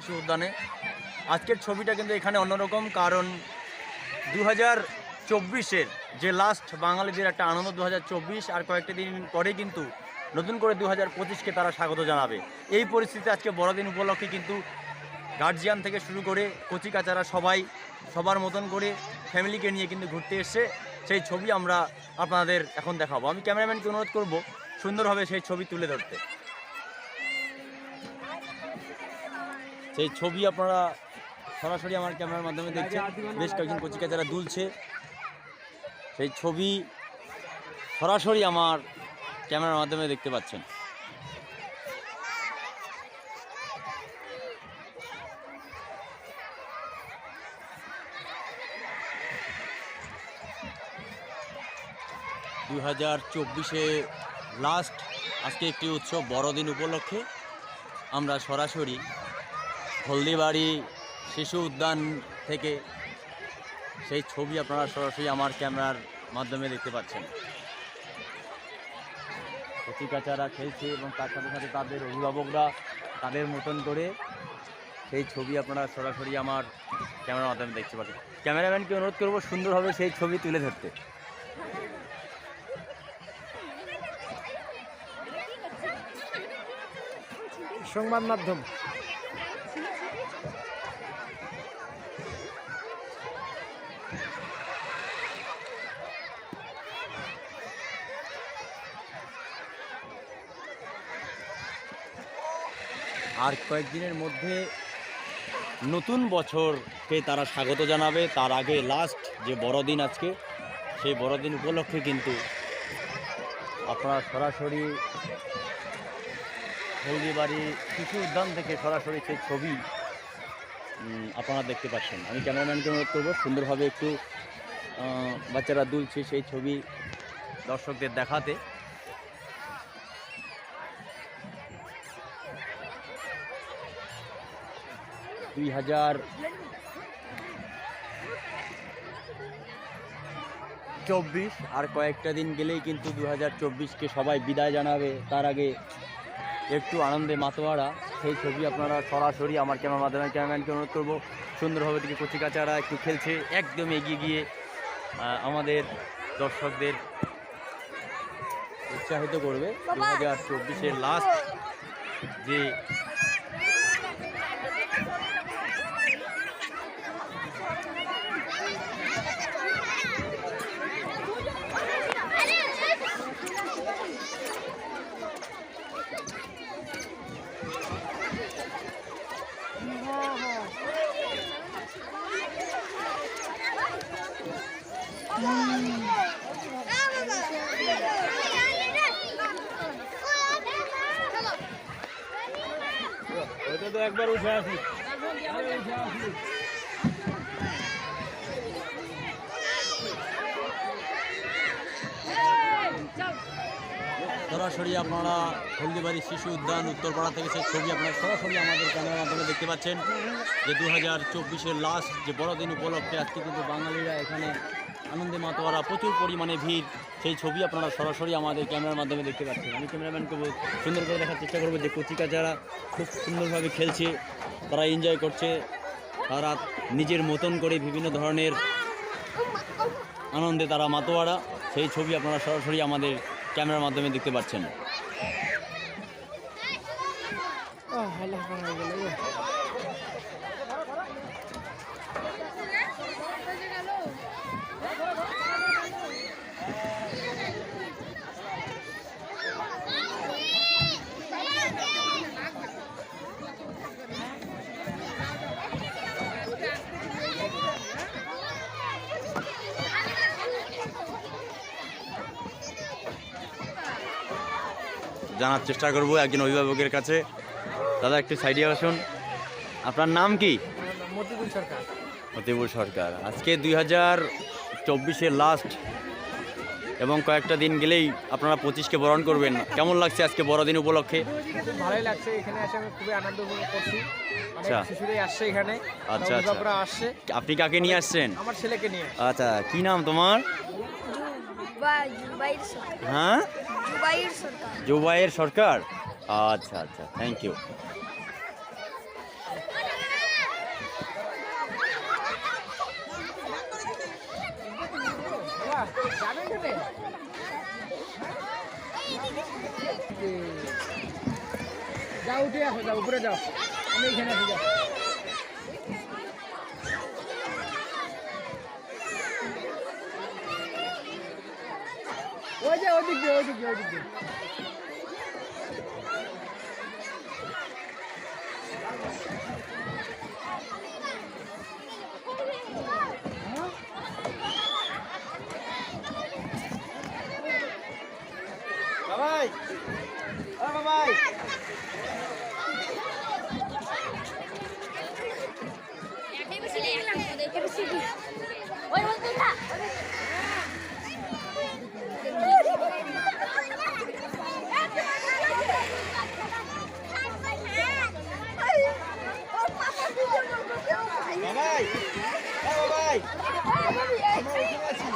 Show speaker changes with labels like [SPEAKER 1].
[SPEAKER 1] শিশু উদ্যানে। আজকের ছবিটা কিন্তু এখানে অন্যরকম, কারণ 2024-এর যে লাস্ট বাঙালিদের একটা আনন্দ 2024, আর কয়েকটা দিন পরে কিন্তু নতুন করে 2025-কে তারা স্বাগত জানাবে। এই পরিস্থিতিতে আজকে বড়দিন উপলক্ষে কিন্তু গার্জিয়ান থেকে শুরু করে কচি কাচারা সবাই সবার মতন করে ফ্যামিলিকে নিয়ে কিন্তু ঘুরতে এসছে। সেই ছবি আমরা আপনাদের এখন দেখাবো। আমি ক্যামেরাম্যানকে অনুরোধ করব সুন্দরভাবে সেই ছবি তুলে ধরতে। সেই ছবি আপনারা সরাসরি আমার ক্যামেরার মাধ্যমে দেখছেন। বেশ কয়েকজন কচি কাচারা দুলছে, সেই ছবি সরাসরি আমার ক্যামেরার মাধ্যমে দেখতে পাচ্ছেন। দুই 2024-এ লাস্ট আজকে একটি উৎসব বড়দিন উপলক্ষে আমরা সরাসরি হলদিবাড়ি শিশু উদ্যান থেকে সেই ছবি আপনারা সরাসরি আমার ক্যামেরার মাধ্যমে দেখতে পাচ্ছেন। কচি কাচারা খেলছে এবং তার সাথে সাথে তাদের অভিভাবকরা তাদের মতন করে সেই ছবি আপনারা সরাসরি আমার ক্যামেরার মাধ্যমে দেখতে পাচ্ছেন। ক্যামেরাম্যানকে অনুরোধ করবো সুন্দরভাবে সেই ছবি তুলে ধরতে।
[SPEAKER 2] সংবাদ মাধ্যম
[SPEAKER 1] আর কয়েকদিনের মধ্যে নতুন বছরকে তারা স্বাগত জানাবে। তার আগে লাস্ট যে বড়দিন আজকে, সেই বড়দিন উপলক্ষে কিন্তু আপনারা সরাসরি হলদিবাড়ি শিশু উদ্যান থেকে সরাসরি সেই ছবি আপনারা দেখতে পাচ্ছেন। আমি ক্যামেরাম্যানকে অনুরোধ করবো সুন্দরভাবে একটু বাচ্চারা দুলছে সেই ছবি দর্শকদের দেখাতে। দুই 2024 আর কয়েকটা দিন গেলেই কিন্তু 2024-কে সবাই বিদায় জানাবে। তার আগে একটু আনন্দে মাতোয়ারা সেই ছবি আপনারা সরাসরি আমার ক্যামেরার মাধ্যমে ক্যামেরাম্যানকে অনুরোধ করবো সুন্দরভাবে থেকে কচি কাচারা একটু খেলছে, একদম এগিয়ে গিয়ে আমাদের দর্শকদের উৎসাহিত করবে। 2024-এর লাস্ট যে
[SPEAKER 2] ওটা তো একবার উঠে আসি।
[SPEAKER 1] সরাসরি আপনারা হলদিবাড়ি শিশু উদ্যান উত্তরপাড়া থেকে সেই ছবি আপনারা সরাসরি আমাদের ক্যামেরার মাধ্যমে দেখতে পাচ্ছেন যে 2024-এর লাস্ট যে বড়দিন উপলক্ষে আজকে কিন্তু বাঙালিরা এখানে আনন্দে মাতোয়ারা, প্রচুর পরিমাণে ভিড়। সেই ছবি আপনারা সরাসরি আমাদের ক্যামেরার মাধ্যমে দেখতে পাচ্ছেন। আমি ক্যামেরাম্যানকে সুন্দর করে দেখার চেষ্টা করবো যে কচি কাচারা খুব সুন্দরভাবে খেলছে, তারা এনজয় করছে, তারা নিজের মতন করে বিভিন্ন ধরনের আনন্দে তারা মাতোয়ারা। সেই ছবি আপনারা সরাসরি আমাদের ক্যামেরার মাধ্যমে দেখতে পাচ্ছেন। জানার চেষ্টা করব একজন অভিভাবকের কাছে। দাদা একটু সাইডে আসুন, আপনার নাম কি?
[SPEAKER 2] মতিবুল সরকার।
[SPEAKER 1] মতিবুল সরকার। আজকে 2024-এর লাস্ট এবং কয়েকটা দিন গেলেই আপনারা 25-কে বরণ করবেন। কেমন লাগছে আজকে বড়দিন উপলক্ষে?
[SPEAKER 2] খুব ভালোই লাগছে, এখানে এসে আমি খুবই আনন্দ উপভোগ করছি।
[SPEAKER 1] আচ্ছা,
[SPEAKER 2] শিশুরাই আসছে এখানে।
[SPEAKER 1] আচ্ছা আচ্ছা,
[SPEAKER 2] আসছে।
[SPEAKER 1] আপনি কাকে নিয়ে আসছেন?
[SPEAKER 2] আমার ছেলেকে নিয়ে।
[SPEAKER 1] আচ্ছা, কি নাম তোমার? হ্যাঁ, জুবাইর সরকার। আচ্ছা আচ্ছা, থ্যাংক ইউ।
[SPEAKER 2] যাও উঠে আসো, যাও উপরে যাও, আমি এখানে আছি, যাও। ওই যে ওই দিক দিয়ে, ওই দিক দিয়ে, ওই দিক দিয়ে। বাবাই, ও বাবাই, বাবাই, ও বাবাই, আমরা ওখানে আছি।